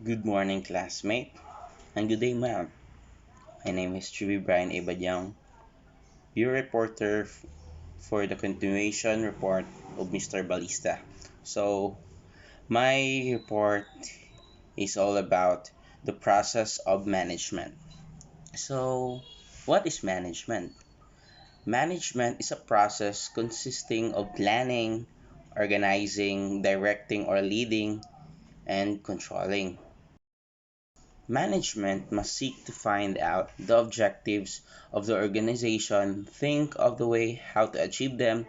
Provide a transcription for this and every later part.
Good morning, classmate, and good day, ma'am. My name is Chibi Brian Ebadyang, your reporter for the continuation report of Mr. Balista. So, my report is all about the process of management. So, what is management? Management is a process consisting of planning, organizing, directing, or leading, and controlling. Management must seek to find out the objectives of the organization, think of the way how to achieve them,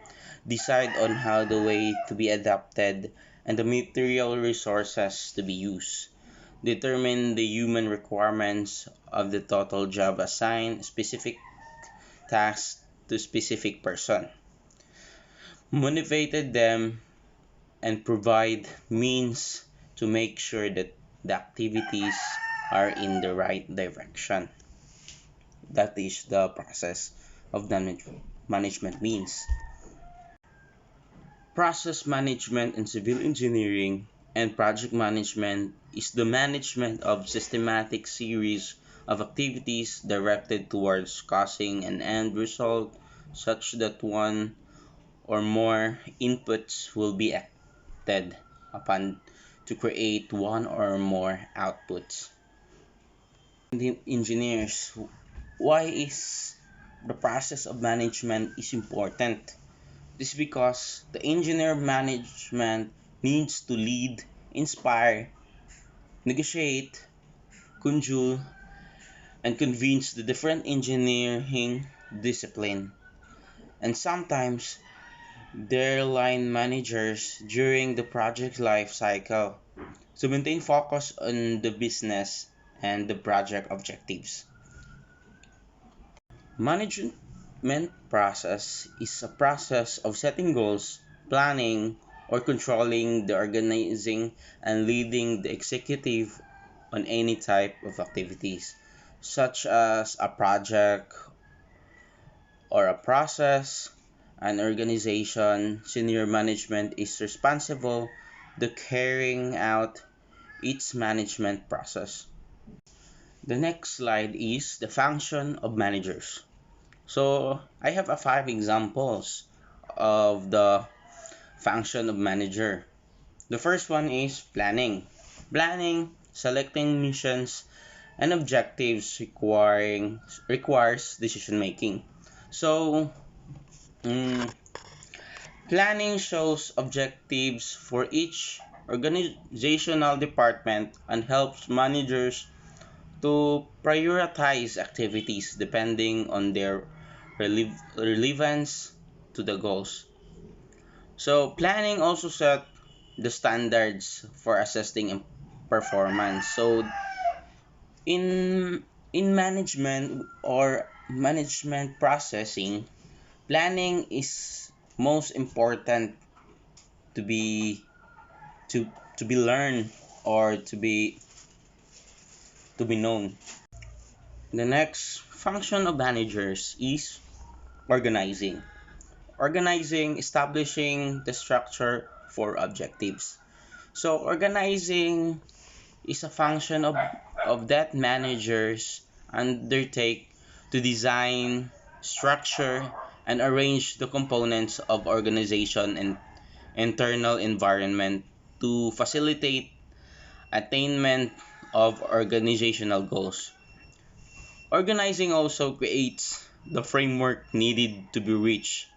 decide on how the way to be adapted, and the material resources to be used. Determine the human requirements of the total job assigned specific tasks to specific person. Motivated them and provide means to make sure that the activities are in the right direction. That is the process of management means. Process management in civil engineering and project management is the management of systematic series of activities directed towards causing an end result such that one or more inputs will be acted upon to create one or more outputs. The engineers, why is the process of management is important? This is because the engineer management needs to lead, inspire, negotiate, conjure, and convince the different engineering discipline. And sometimes their line managers during the project life cycle to maintain focus on the business and the project objectives. Management process is a process of setting goals, planning, or controlling the organizing and leading the executive on any type of activities, such as a project or a process. An organization, senior management is responsible the carrying out its management process. The next slide is the function of managers. So I have a 5 examples of the function of manager. The first one is planning. Planning, selecting missions and objectives requires decision making. So mm, planning shows objectives for each organizational department and helps managers to prioritize activities depending on their relevance to the goals. So planning also set the standards for assessing performance. So in management or management processing, planning is most important to be to be learned or to be known. The next function of managers is organizing. Organizing, establishing the structure for objectives. So organizing is a function of that managers undertake to design, structure, and arrange the components of organization and internal environment to facilitate attainment of organizational goals. Organizing also creates the framework needed to be reach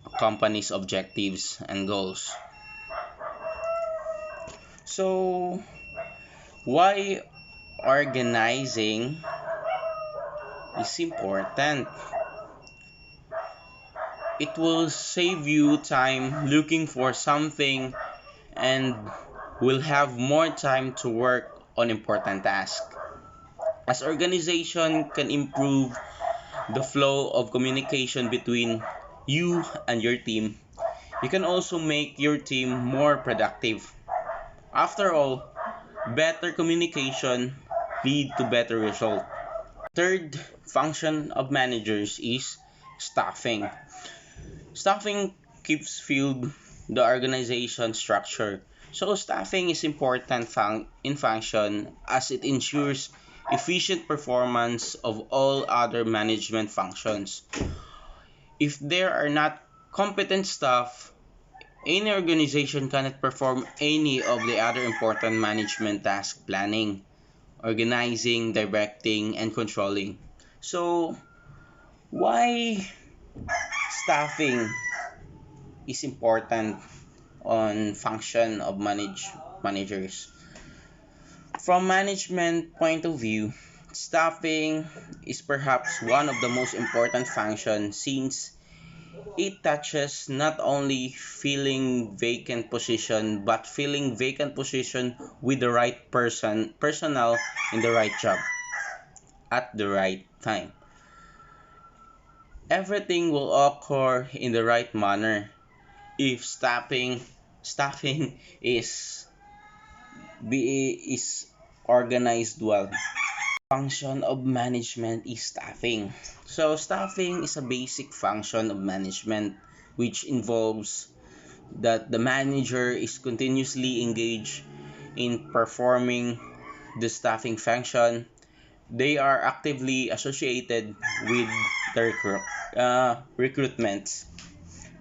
a company's objectives and goals. So, why organizing is important? It will save you time looking for something and will have more time to work on important tasks. As organization can improve the flow of communication between you and your team, you can also make your team more productive. After all, better communication lead to better result. Third function of managers is staffing. Staffing keeps field the organization structure So staffing is important in function as it ensures efficient performance of all other management functions. If there are not competent staff, any organization cannot perform any of the other important management tasks: planning, organizing, directing, and controlling. So, why staffing is important on function of managers? From management point of view, staffing is perhaps one of the most important functions since it touches not only filling vacant position but filling vacant position with the right personnel in the right job at the right time. Everything will occur in the right manner if staffing is organized well. Function of management is staffing. So staffing is a basic function of management which involves that the manager is continuously engaged in performing the staffing function. They are actively associated with the recruitment,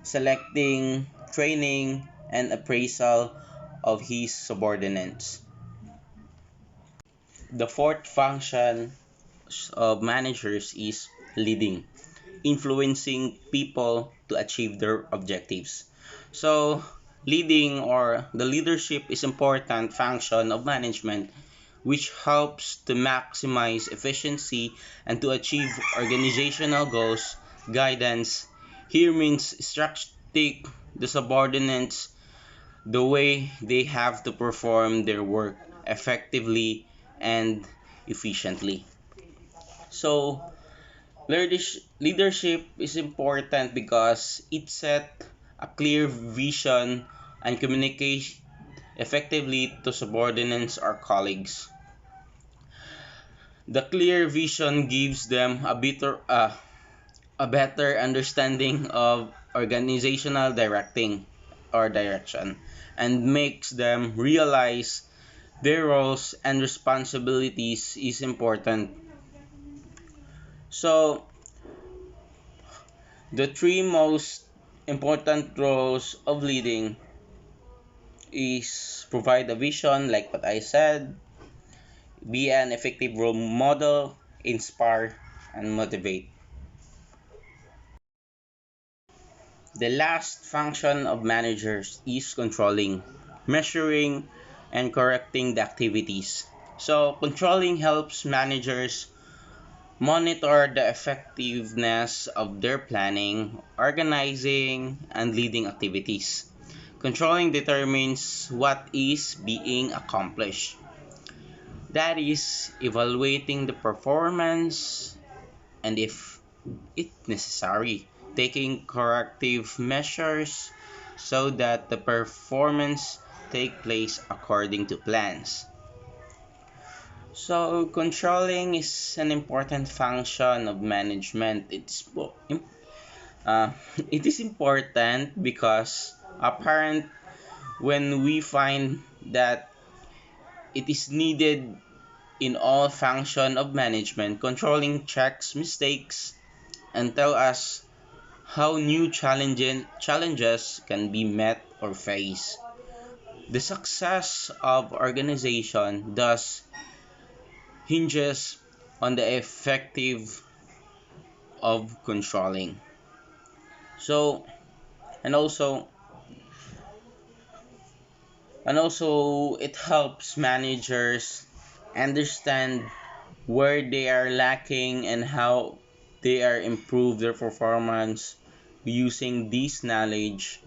selecting, training, and appraisal of his subordinates. The fourth function of managers is leading, influencing people to achieve their objectives. So, leading or the leadership is important function of management which helps to maximize efficiency and to achieve organizational goals. Guidance here means instructing the subordinates the way they have to perform their work effectively and efficiently. So, leadership is important because it set a clear vision and communicates effectively to subordinates or colleagues. The clear vision gives them a better understanding of organizational directing or direction and makes them realize their roles and responsibilities is important. So, the three most important roles of leading is provide a vision, like what I said, be an effective role model, inspire, and motivate. The last function of managers is controlling, measuring, and correcting the activities. So, controlling helps managers monitor the effectiveness of their planning, organizing, and leading activities. Controlling determines what is being accomplished. That is, evaluating the performance and if it necessary, taking corrective measures so that the performance take place according to plans. So, controlling is an important function of management. Uh, it is important because apparent when we find that it is needed in all function of management, controlling checks mistakes and tell us how new challenges can be met or faced. The success of organization thus hinges on the effective of controlling. So, and also it helps managers understand where they are lacking and how they are improve their performance. Using this knowledge,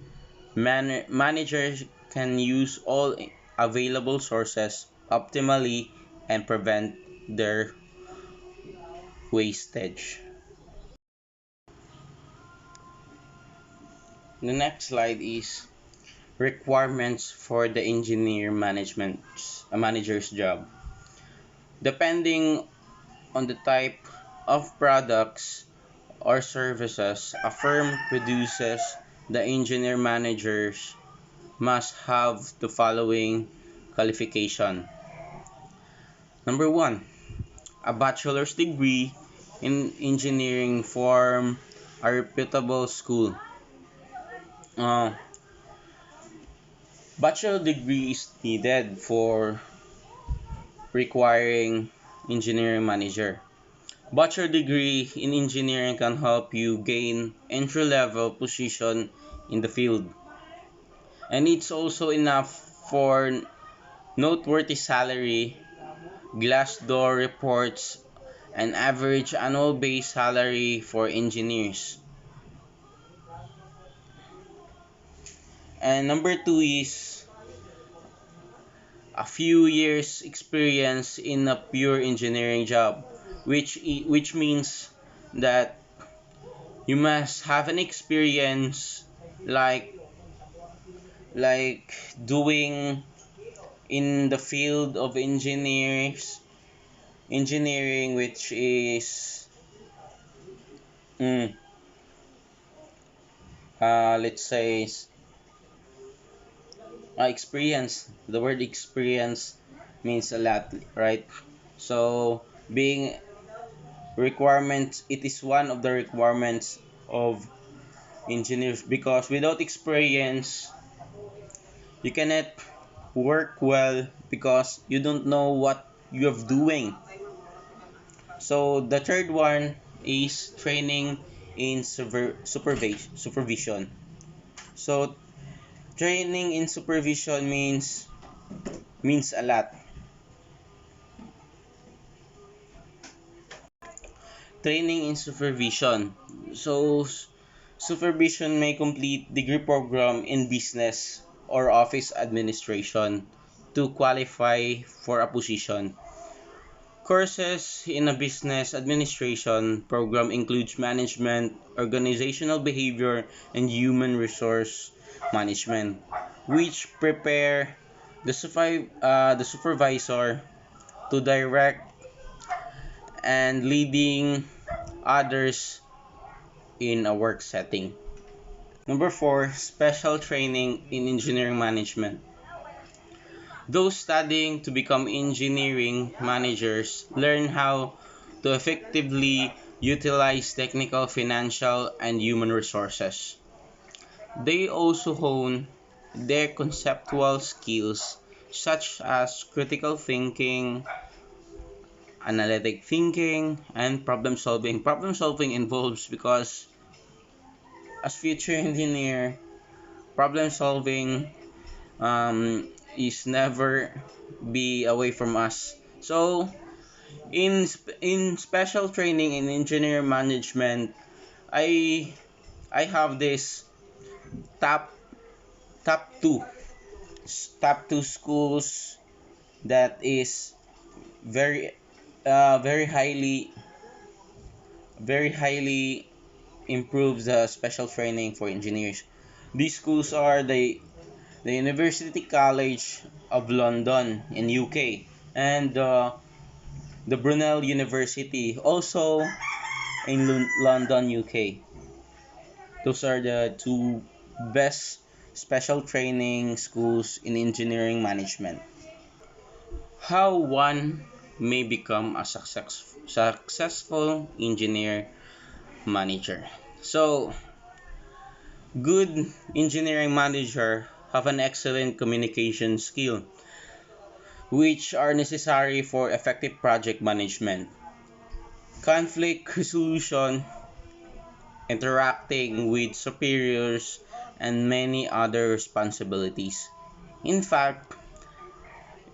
managers can use all available sources optimally and prevent their wastage. The next slide is requirements for the a manager's job. Depending on the type of products or services a firm produces, the engineer managers must have the following qualification. Number one, a bachelor's degree in engineering from a reputable school. Uh, Bachelor degree is needed for requiring engineering manager. Bachelor degree in engineering can help you gain entry-level position in the field. And it's also enough for noteworthy salary. Glassdoor reports an average annual base salary for engineers. And number two is a few years experience in a pure engineering job, which means that you must have an experience like like doing in the field of engineering, which is mm, let's say experience. The word experience means a lot, right? So being requirements, it is one of the requirements of engineers, because without experience you cannot work well because you don't know what you're doing. So the third one is training in supervision. So training in supervision means a lot. Training in supervision. So supervision may complete degree program in business or office administration to qualify for a position. Courses in a business administration program includes management, organizational behavior, and human resource management, which prepare the supervisor to direct and leading others in a work setting. Number four, special training in engineering management. Those studying to become engineering managers learn how to effectively utilize technical, financial, and human resources. They also hone their conceptual skills such as critical thinking, analytic thinking, and problem solving. Problem solving involves because as future engineer, problem solving is never be away from us. So in special training in engineering management, I I have this top top two top two schools that is very very highly improves the special training for engineers. These schools are the University College of London in UK, and the Brunel University also in London, UK. Those are the two best special training schools in engineering management. How one may become a successful engineer manager. So, good engineering manager have an excellent communication skill, which are necessary for effective project management, conflict resolution, interacting with superiors, and many other responsibilities. In fact,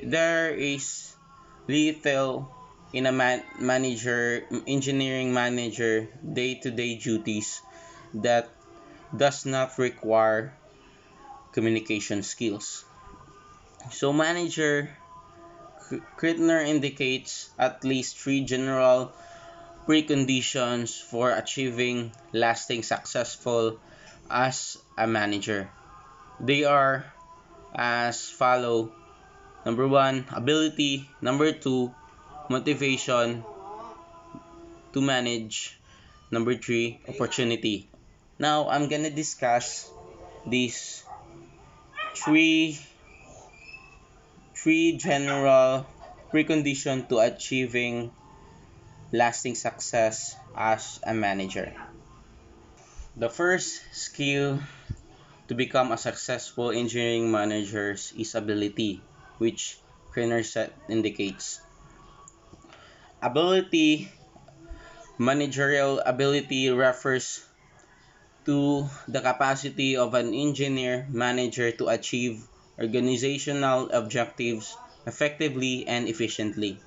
there is little in a engineering manager day-to-day duties that does not require communication skills. So manager Krittner indicates at least three general preconditions for achieving lasting successful as a manager. They are as follow. Number one, ability. Number two, motivation to manage. Number three, opportunity. Now, I'm gonna discuss these Three, three general preconditions to achieving lasting success as a manager. The first skill to become a successful engineering manager is ability, which Krenner indicates. Ability, managerial ability refers to the capacity of an engineer manager to achieve organizational objectives effectively and efficiently.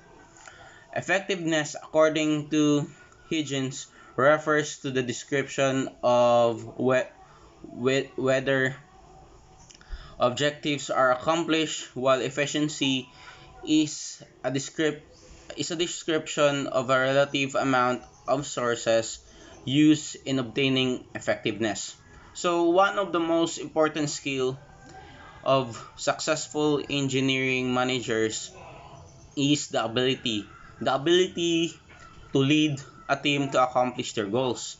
Effectiveness, according to Higgins, refers to the description of whether objectives are accomplished, while efficiency is a description of a relative amount of sources used in obtaining effectiveness. So one of the most important skill of successful engineering managers is the ability to lead a team to accomplish their goals.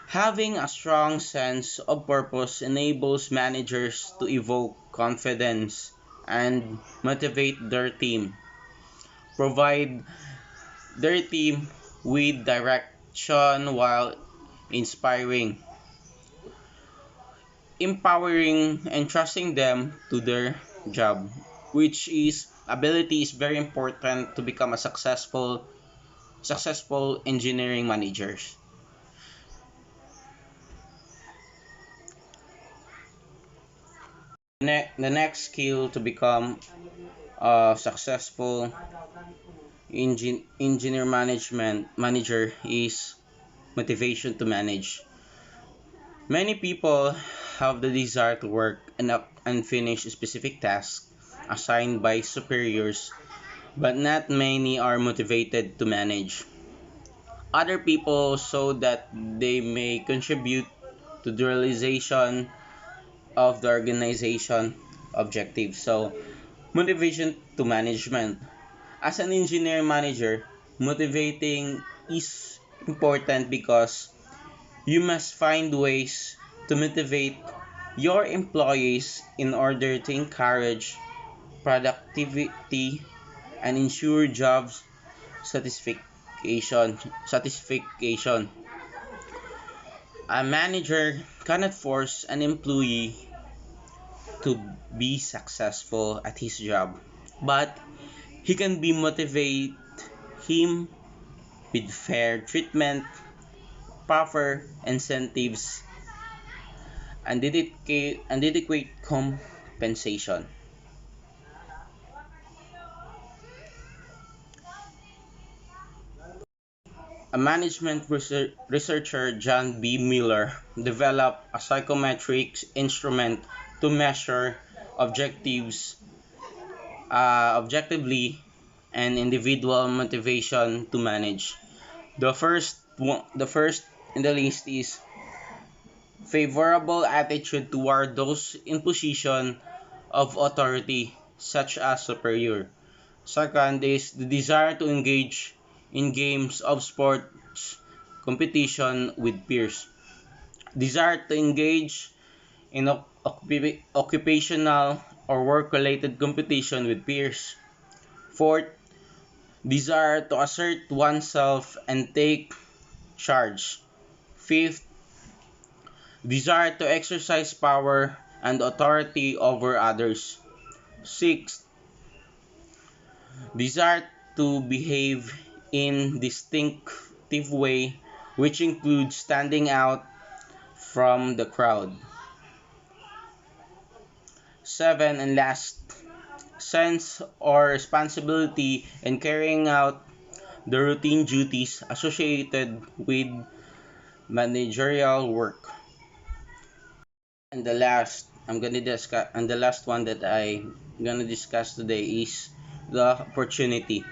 Having a strong sense of purpose enables managers to evoke confidence and motivate provide their team with direction while inspiring, empowering, and trusting them to their job, which is ability is very important to become a successful engineering managers. The next skill to become a successful engineer management manager is motivation to manage. Many people have the desire to work and finish specific tasks assigned by superiors, but not many are motivated to manage other people so that they may contribute to the realization of the organization objectives. So, motivation to management. As an engineer manager, motivating is important because you must find ways to motivate your employees in order to encourage productivity and ensure job satisfaction. A manager cannot force an employee to be successful at his job, but he can be motivate him with fair treatment, proper incentives, and adequate compensation. A management researcher, John B. Miller, developed a psychometric instrument to measure objectives objectively and individual motivation to manage. The first in the list is favorable attitude toward those in position of authority, such as superior. Second is the desire to engage in games of sports competition with peers. Desire to engage in occupational or work-related competition with peers. Fourth, desire to assert oneself and take charge. Fifth, desire to exercise power and authority over others. Sixth, desire to behave in distinctive way, which includes standing out from the crowd. Seven and last, sense or responsibility in carrying out the routine duties associated with managerial work. And the last one that I'm gonna discuss today is the opportunity.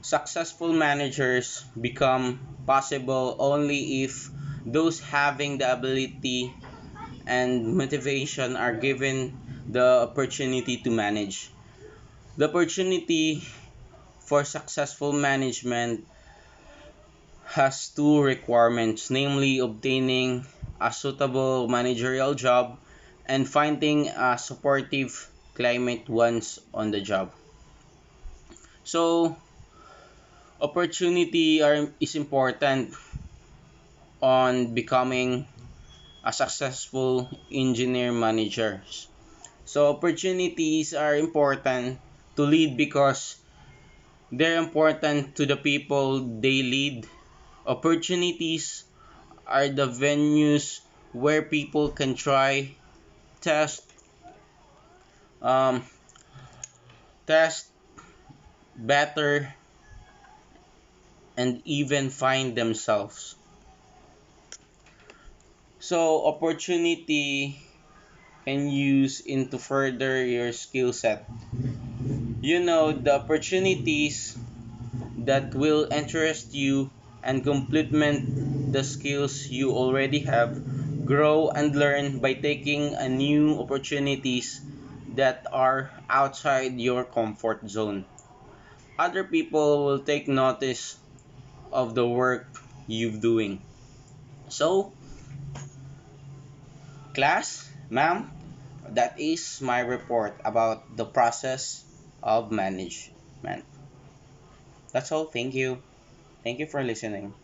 Successful managers become possible only if those having the ability and motivation are given the opportunity to manage. The opportunity for successful management has two requirements, namely obtaining a suitable managerial job and finding a supportive climate once on the job. So, is important on becoming a successful engineer managers. So, opportunities are important to lead because they're important to the people they lead. Opportunities are the venues where people can try, test, um, test better, and even find themselves. So, opportunity can use into further your skill set. The opportunities that will interest you and complement the skills you already have. Grow and learn by taking a new opportunities that are outside your comfort zone. Other people will take notice of the work you're doing. So, class, ma'am, that is my report about the process of management. That's all. Thank you. Thank you for listening.